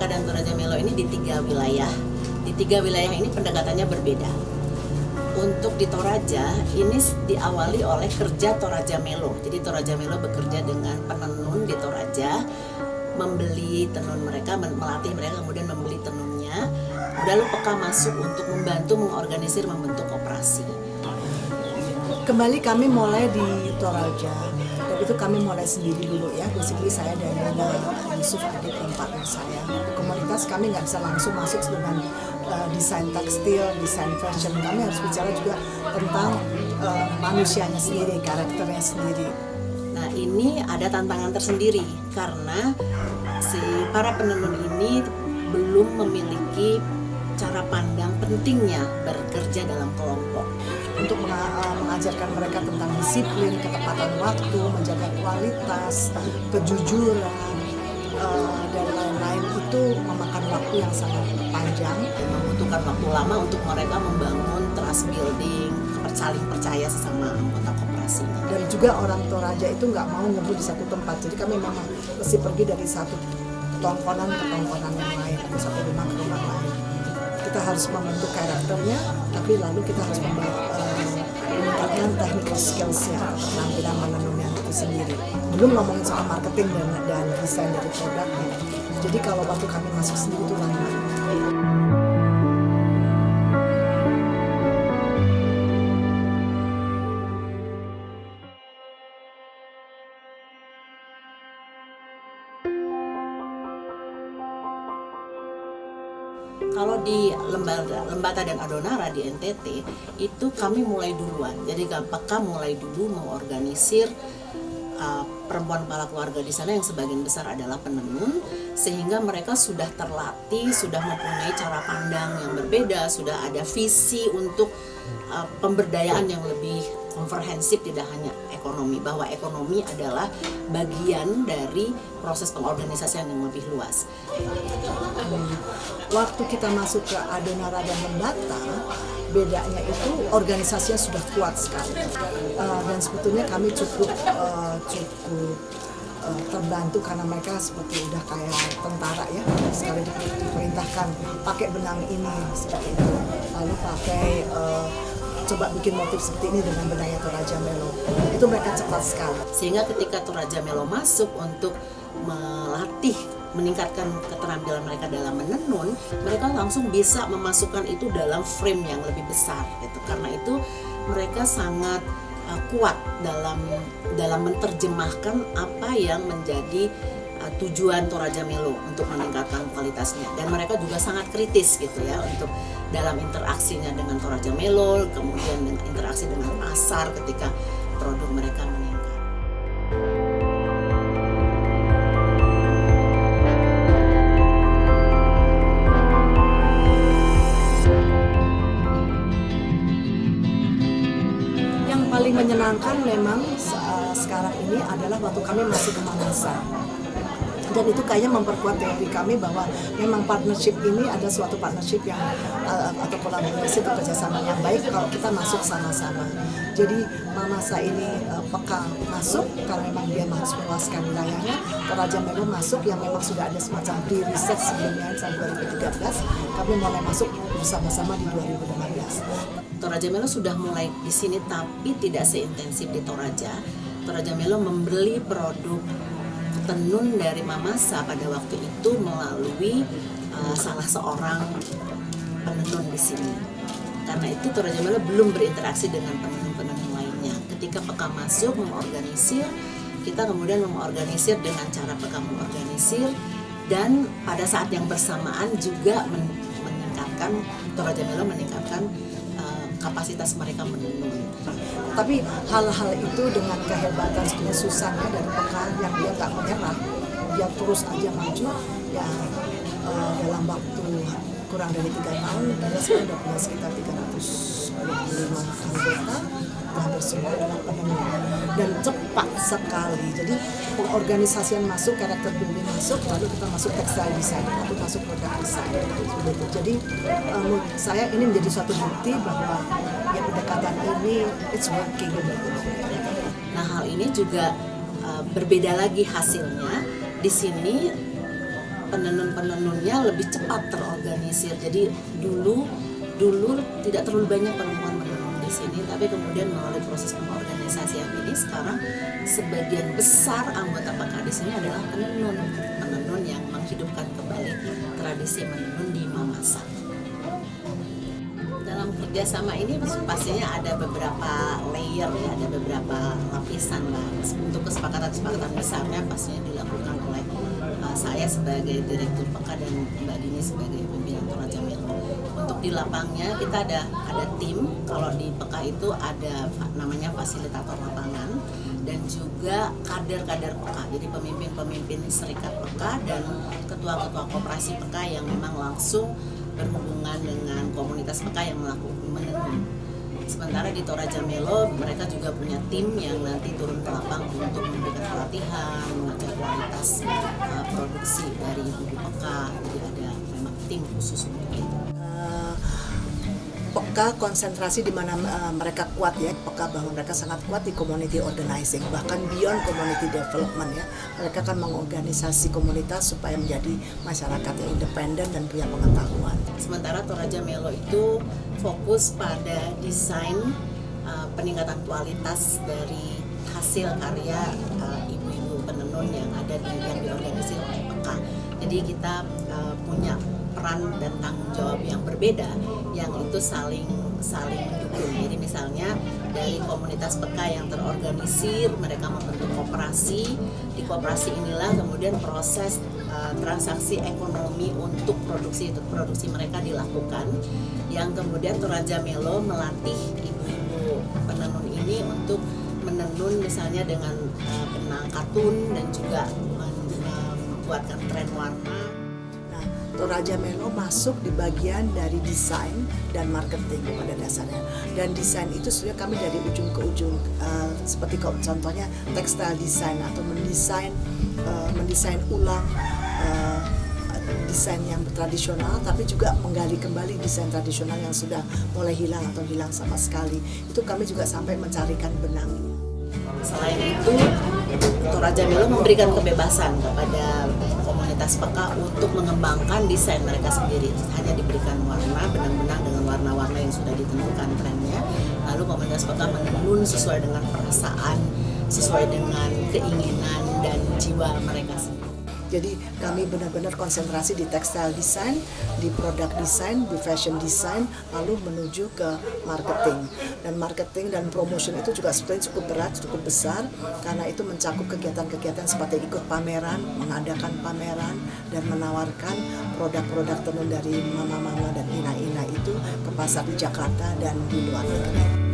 dan Toraja Melo ini di 3 wilayah. Di 3 wilayah ini pendekatannya berbeda. Untuk di Toraja ini diawali oleh kerja Toraja Melo. Jadi Toraja Melo bekerja dengan penenun di Toraja, membeli tenun mereka, melatih mereka, kemudian membeli tenunnya. Lalu peka masuk untuk membantu mengorganisir, membentuk koperasi. Kembali kami mulai di Toraja. Dan itu kami mulai sendiri dulu ya. Basically saya dan Nana Yusuf, adik dan partner saya. Di komunitas kami nggak bisa langsung masuk dengan desain tekstil, desain fashion. Kami harus bicara juga tentang manusianya sendiri, karakternya sendiri. Nah ini ada tantangan tersendiri karena si para penenun ini belum memiliki cara pandang pentingnya bekerja dalam kelompok. Untuk mengajarkan mereka tentang disiplin, ketepatan waktu, menjaga kualitas, kejujuran, dan lain-lain itu memakan waktu yang sangat panjang. Membutuhkan waktu lama untuk mereka membangun trust building, saling percaya sesama anggota koperasinya. Dan juga orang Toraja itu nggak mau ngumpul di satu tempat, jadi kami memang mesti pergi dari satu tongkonan ke tongkonan yang lain, atau satu rumah ke rumah lain. Kita harus membentuk karakternya, tapi lalu kita harus meningkatkan technical skills-nya, penampilan menenunnya itu sendiri. Belum ngomongin soal marketing dan desain dari produknya. Jadi kalau waktu kami masuk sendiri itu lama. Kalau di Lembata dan Adonara di NTT itu kami mulai duluan. Jadi Peka mulai dulu mengorganisir perempuan kepala keluarga di sana yang sebagian besar adalah penenun, sehingga mereka sudah terlatih, sudah mempunyai cara pandang yang berbeda, sudah ada visi untuk pemberdayaan yang lebih komprehensif, tidak hanya ekonomi, bahwa ekonomi adalah bagian dari proses pengorganisasian yang lebih luas. Waktu kita masuk ke Adonara dan Lembata, bedanya itu organisasinya sudah kuat sekali. Dan sebetulnya kami cukup terbantu karena mereka seperti udah kayak tentara ya, sekali diperintahkan pakai benang ini seperti itu, lalu pakai coba bikin motif seperti ini dengan benangnya Toraja Melo. Itu mereka cepat sekali. Sehingga ketika Toraja Melo masuk untuk melatih, meningkatkan keterampilan mereka dalam menenun, mereka langsung bisa memasukkan itu dalam frame yang lebih besar gitu. Karena itu mereka sangat kuat dalam menerjemahkan apa yang menjadi tujuan Toraja Melo untuk meningkatkan kualitasnya. Dan mereka juga sangat kritis gitu ya untuk dalam interaksinya dengan Toraja Melo, kemudian dengan interaksi dengan pasar ketika produk mereka meningkat. Yang paling menyenangkan memang sekarang ini adalah waktu kami masih ke Mamasa. Dan itu kayaknya memperkuat teori kami bahwa memang partnership ini ada suatu partnership yang atau kolaborasi atau kerjasama yang baik kalau kita masuk sama-sama. Jadi Mamasa ini peka masuk karena memang dia harus meluaskan wilayahnya. Toraja Melo masuk yang memang sudah ada semacam pre-research sebelumnya tahun 2013. Kami mulai masuk bersama-sama di 2015. Toraja Melo sudah mulai di sini tapi tidak seintensif di Toraja. Toraja Melo membeli produk tenun dari Mamasa pada waktu itu melalui salah seorang penenun di sini. Karena itu Toraja Melo belum berinteraksi dengan penenun-penenun lainnya. Ketika Peka masuk mengorganisir, kita kemudian mengorganisir dengan cara Peka mengorganisir, dan pada saat yang bersamaan juga meningkatkan, Toraja Melo meningkatkan kapasitas mereka menenun. Tapi hal-hal itu dengan kehebatan sebenarnya Susannya dari Peka yang dia nggak menyerah, dia terus aja maju ya. Dalam waktu kurang dari 3 tahun dia sekarang sudah punya sekitar 325 anggota, hampir semua adalah penenun dan cepat sekali. Jadi pengorganisasian masuk, karakter building masuk, lalu kita masuk textile design, lalu masuk produk design. Jadi menurut saya ini menjadi suatu bukti bahwa ya pendekatan ini it's working. Nah hal ini juga berbeda lagi hasilnya. Di sini penenun-penenunnya lebih cepat terorganisir. Jadi dulu tidak terlalu banyak perempuan menenun di sini, tapi kemudian melalui proses pengorganisasian ini sekarang sebagian besar anggota PK di sini adalah penenun yang menghidupkan kembali tradisi menenun di Mamasa. Dalam kerjasama ini pastinya ada beberapa layer ya, ada beberapa lapisan lah. Untuk kesepakatan besarnya pastinya dilakukan oleh saya sebagai Direktur PK dan Mbak Dini sebagai pimpinan Toraja Melo. Untuk di lapangnya kita ada tim. Kalau di PK itu ada namanya fasilitator lapangan dan juga kader-kader PK. Jadi pemimpin-pemimpin serikat PK dan ketua-ketua koperasi PK yang memang langsung berhubungan dengan komunitas PK yang melakukan menenun. Sementara di Toraja Melo mereka juga punya tim yang nanti turun ke lapang untuk memberikan pelatihan, mengecek kualitas produksi dari ibu PK. Jadi ada memang tim khusus untuk itu. PK konsentrasi di mana mereka kuat ya, PK bahwa mereka sangat kuat di community organizing, bahkan beyond community development ya. Mereka akan mengorganisasi komunitas supaya menjadi masyarakat yang independen dan punya pengetahuan. Sementara Toraja Melo itu fokus pada desain peningkatan kualitas dari hasil karya ibu-ibu penenun yang diorganisir oleh PK. Jadi kita punya peran dan tanggung jawab yang berbeda yang itu saling mendukung. Jadi misalnya dari komunitas PK yang terorganisir, mereka membentuk koperasi. Di koperasi inilah kemudian proses transaksi ekonomi untuk produksi mereka dilakukan. Yang kemudian Toraja Melo melatih ibu-ibu penenun ini untuk menenun misalnya dengan benang katun dan juga membuatkan tren warna. Toraja Melo masuk di bagian dari desain dan marketing pada dasarnya. Dan desain itu sebenarnya kami dari ujung ke ujung, seperti contohnya textile design atau mendesain ulang desain yang tradisional, tapi juga menggali kembali desain tradisional yang sudah mulai hilang atau hilang sama sekali. Itu kami juga sampai mencarikan benang. Selain itu, Toraja Melo memberikan kebebasan kepada komunitas PK untuk mengembangkan desain mereka sendiri. Hanya diberikan warna, benang-benang dengan warna-warna yang sudah ditentukan trennya. Lalu komunitas PK menenun sesuai dengan perasaan, sesuai dengan keinginan dan jiwa mereka sendiri. Jadi kami benar-benar konsentrasi di textile design, di product design, di fashion design, lalu menuju ke marketing. Dan marketing dan promotion itu juga sebetulnya cukup berat, cukup besar, karena itu mencakup kegiatan-kegiatan seperti ikut pameran, mengadakan pameran, dan menawarkan produk-produk tenun dari mama-mama dan ina-ina itu ke pasar di Jakarta dan di luar negeri.